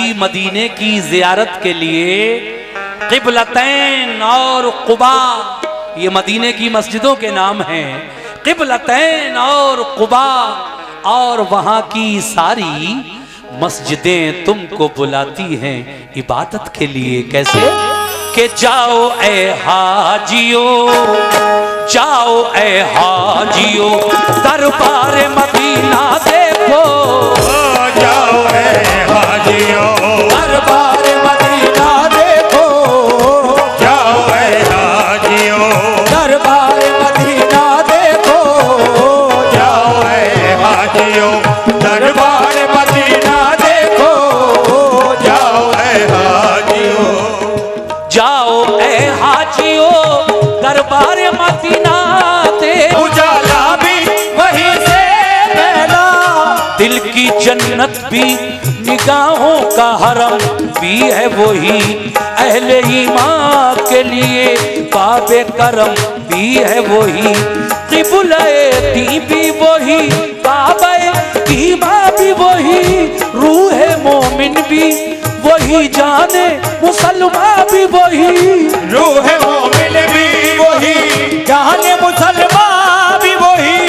हाजी मदीने की जियारत के लिए क़िबलतैन और क़ुबा, ये मदीने की मस्जिदों के नाम हैं। क़िबलतैन और क़ुबा और वहाँ की सारी मस्जिदें तुमको बुलाती हैं इबादत के लिए। कैसे कि जाओ ए हाजियो, जाओ ए हाजियो, दरबार मदीना देखो। जाओ ए हाजियो, दरबार मदीना देखो। जाओ ए हाजियो, दरबार मदीना देखो। जाओ ए हाजियो, दरबार मदीना देखो। जाओ ए हाजियो, जाओ ए हाजियो, दरबार मदीना दे। उजाला भी वहीं से पहला दिल की जन्नत भी निगाहों का हरम भी है वही, अहले ईमान के लिए बाबे करम भी है वही, क़िबला-ए-दी भी वही, काबा-ए-ईमान भी वही, रूह मोमिन भी वही, जाने मुसलमान भी वही, रूह मोमिन भी वही, जाने मुसलमान भी वही।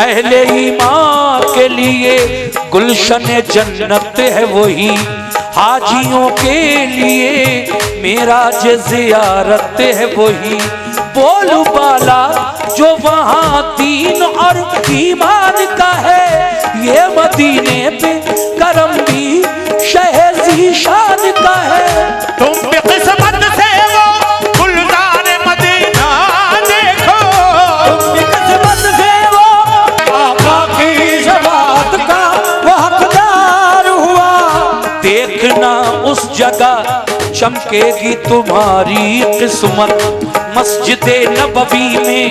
अहले ईमान के लिए गुलशन जन्नत है वही, हाजियों के लिए मेराज ज़ियारत है वही। बोलू बाला जो वहाँ दीन और ईमान का है, ये मदीने पे करम भी शहज़ी शान का है। तुम पे किस्मत से वो गुलजार मदीना देखो, तुम पे किस्मत से वो आका की शबात का वो हकदार हुआ। देखना उस जगह चमकेगी तुम्हारी किस्मत, मस्जिद नबवी में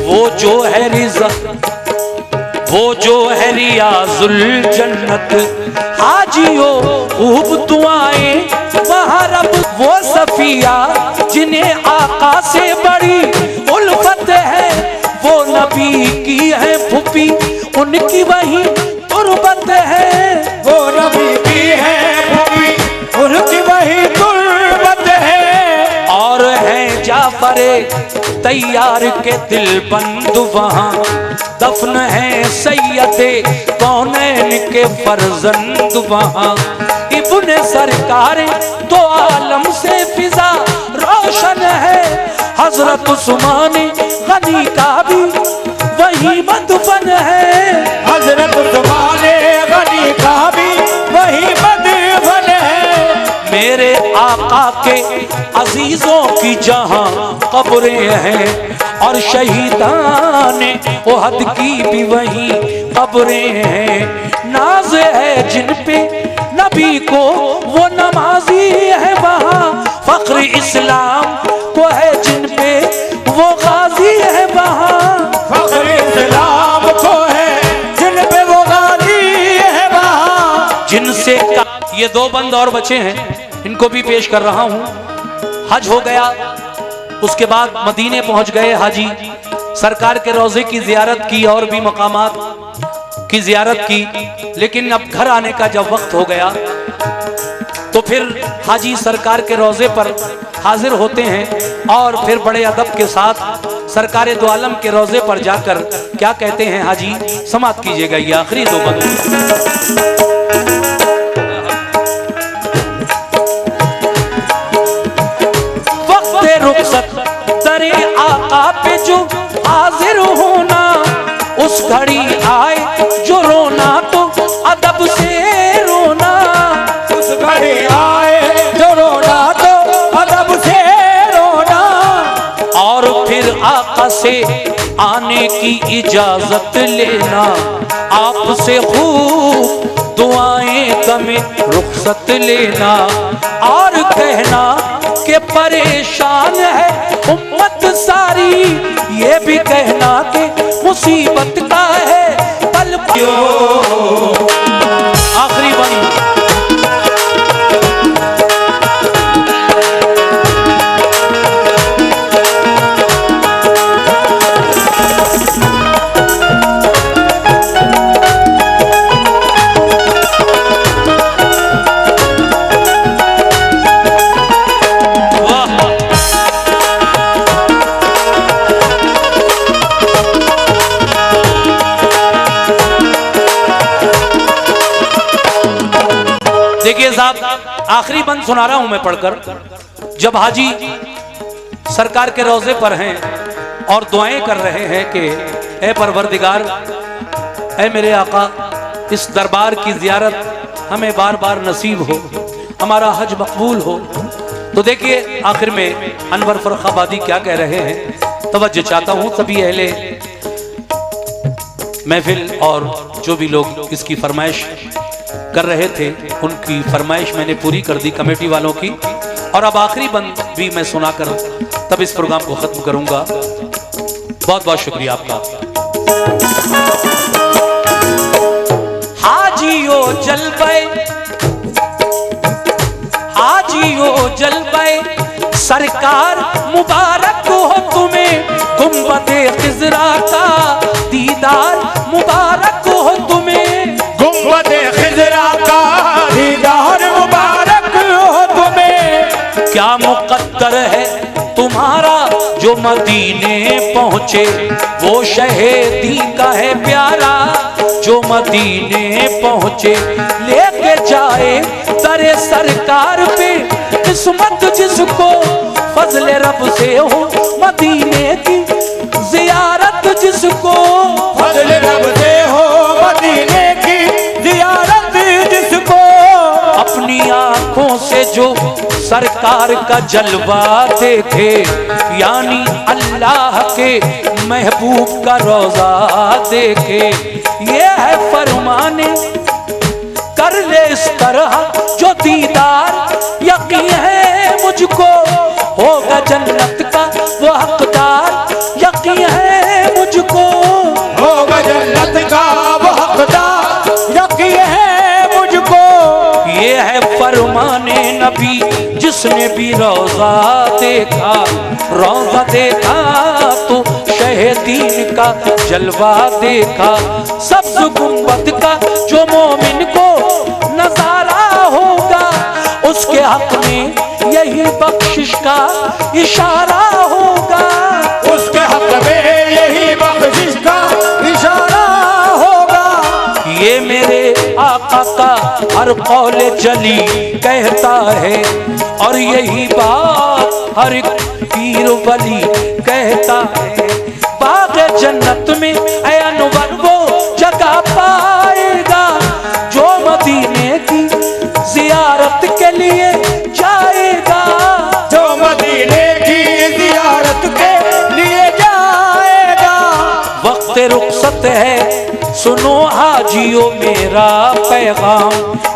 वो जो है रिज़्क़, वो जो है रियाजुल जन्नत। हाजियो खूब दुआएं वहाँ रब वो सफिया जिन्हें आका से बड़ी उल्फत है, वो नबी की है फूफी उनकी वही तुरबत है, वो नबी की है फूफी उनकी वही तुरबत है। और है जाफरे तैयार के दिल बंद वहाँ, दफन है सैयदे कौनैन के फर्जंद वहाँ। इब्ने सरकार दो आलम से फिजा रोशन है, हजरत उस्मान गनी का भी वही मदफन है, हजरत उस्मान गनी का भी वही मदफन है। मेरे आका के अजीजों की जहाँ कब्रें हैं, और शहीदान उहद की भी वही कब्रें हैं। नाज है जिन पे नबी को वो नमाजी है वहाँ, फख्र इस्लाम को है जिन पे वो गाजी है वहाँ, फख्र इस्लाम को है जिन पे वो गाजी है वहाँ। जिनसे ये दो बंद और बचे हैं, इनको भी पेश कर रहा हूँ। हज हो गया, उसके बाद मदीने पहुंच गए हाजी, सरकार के रोजे की जियारत की और भी मकामात की जियारत की, लेकिन अब घर आने का जब वक्त हो गया तो फिर हाजी सरकार के रोजे पर हाजिर होते हैं और फिर बड़े अदब के साथ सरकार दो आलम के रोजे पर जाकर क्या कहते हैं हाजी, समाप्त कीजिएगा ये आखिरी दो बंद। रुखसत दरे आका पे जो हाजिर होना, उस घड़ी आए जो रोना तो अदब से रोना, उस घड़ी आए जो रोना तो अदब से रोना। और फिर आका से आने की इजाजत लेना, आपसे खूब दुआएं कमे रुखसत लेना, और कहना कि परेशान है उम्मत सारी, ये भी कहना कि मुसीबत का है पल आखिरी बंद। देखिए साहब, आखिरी बंद सुना रहा हूं मैं पढ़कर। जब हाजी सरकार के रोजे पर हैं और दुआएं कर रहे हैं कि ऐ परवरदिगार, ऐ मेरे आका, इस दरबार की जियारत हमें बार बार नसीब हो, हमारा हज मकबूल हो। तो देखिए आखिर में अनवर फर्रुखाबादी क्या कह रहे हैं, तवज्जो चाहता हूं सभी अहले महफिल और जो भी लोग इसकी फरमाइश कर रहे थे, उनकी फरमाइश मैंने पूरी कर दी कमेटी वालों की। और अब आखिरी बंद भी मैं सुनाकर तब इस प्रोग्राम को खत्म करूंगा। बहुत बहुत शुक्रिया आपका। हाजियो जलबे, हाजियो जलबे सरकार मुबारक हो तुम्हें, गुंबदे खिजरा का दीदार मुबारक हो तुम्हें, गुंबदे खिजरा का दीदार मुबारक हो तुम्हें। क्या मुकद्दर है तुम्हारा जो मदीने पहुंचे, वो शहीदी का है प्यारा जो मदीने पहुंचे, लेके जाए दरे सरकार पे किस्मत जिसको, फजल रब से हो मदीने की जियारत जिसको, फजल रब से हो मदीने की जियारत जिसको। अपनी आंखों से जो सरकार का जलवा देखे, यानी अल्लाह के महबूब का रोजा देखे, ये है फरमाने कर ले इस तरह जो दीदार, यकीन है मुझको होगा जन्नत का वो हकदार, यकीन है मुझको होगा जन्नत का वो हकदार, यकीन है मुझको। ये है फरमाने नबी जिसने भी रोजा देखा, रोजा देखा तो शहीदीन का जलवा देखा, सब्ज गुंबद का जो मोमिन को नजारा होगा, उसके हक में यही बख्शिश का इशारा होगा, उसके हक में यही बख्शिश का इशारा होगा। ये मेरे आका का हर कौल जली कहता है, और यही बात हर एक पीर वली कहता है। बाग जन्नत में ऐ अनवर वो जगह पाएगा जो मदीने की जियारत के लिए जाएगा, जो मदीने की जियारत के लिए जाएगा। वक्त रुखसत है सुनो हाजियो मेरा पैगाम,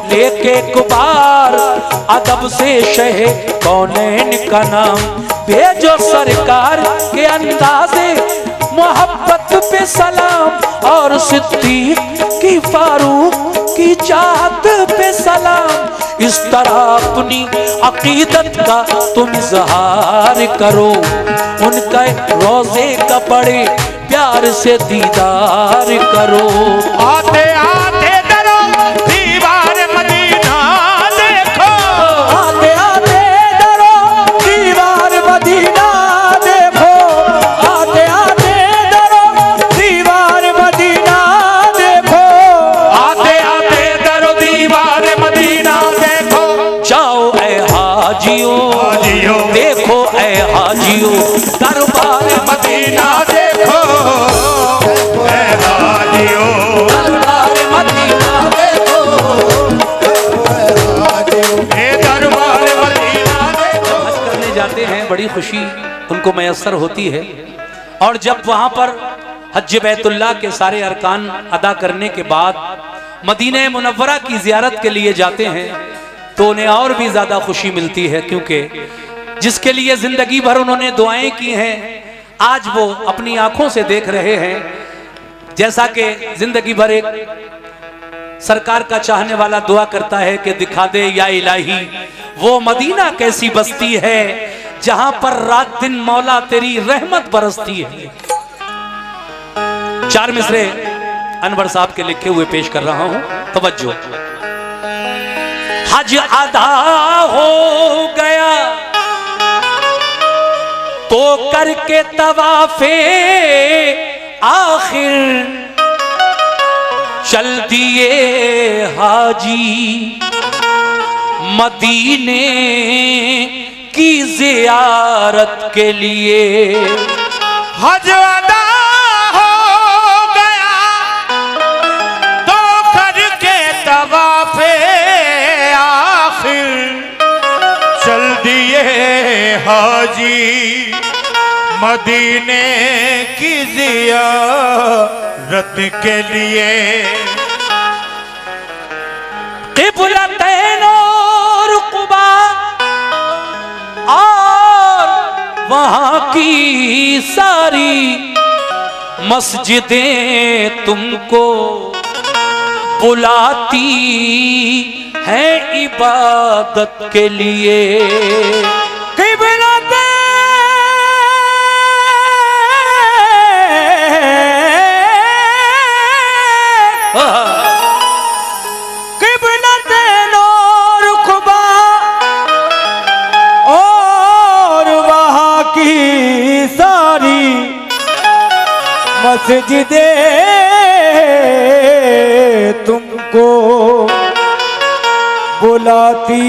लेके एक बार अदब से शहे कौनैन का नाम, भेजो सरकार के अंदाज़े मोहब्बत पे सलाम, और सिद्दीक की फारूक की चाहत पे सलाम। इस तरह अपनी अकीदत का तुम इजहार करो, उनका रोजे का बड़े प्यार से दीदार करो। आते आते डरो दीवार मदीना देखो, आते आते डरो दीवार मदीना देखो, आते आते डरो दीवार मदीना देखो, आते आते डरो दीवार मदीना देखो। जाओ ऐ हाजियो देखो ऐ हाजियो दरबार मदीना देखो, ऐ हाजियो दरबार मदीना देखो, ए दरबार मदीना देखो। हज करने जाते हैं, बड़ी खुशी उनको मैसर होती है, और जब वहां पर हज बैतुल्लाह के सारे अरकान अदा करने के बाद मदीने मुनव्वरा की जियारत के लिए जाते हैं, तो उन्हें और भी ज्यादा खुशी मिलती है, क्योंकि जिसके लिए जिंदगी भर उन्होंने दुआएं की हैं, आज वो अपनी आंखों से देख रहे हैं। जैसा कि जिंदगी भर एक सरकार का चाहने वाला दुआ करता है कि दिखा दे या इलाही वो मदीना कैसी बस्ती है जहां पर रात दिन मौला तेरी रहमत बरसती है। चार मिसरे अनवर साहब के लिखे हुए पेश कर रहा हूं, तवज्जो। हज अदा हो गया तो करके तवाफे आखिर चल दिए हाजी, मदीने की जियारत के लिए। हज अदा हो गया तो करके तवाफ़े आखिर चल दिए हाजी मदीने की जियारत के लिए। क़िबलतैन और क़ुबा और वहाँ की सारी मस्जिदें तुमको बुलाती हैं इबादत के लिए। क़िबलतैन और क़ुबा और वहाँ की सारी मस्जिदें तुमको बुलाती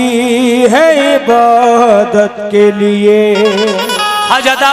है इबादत के लिए। हज अदा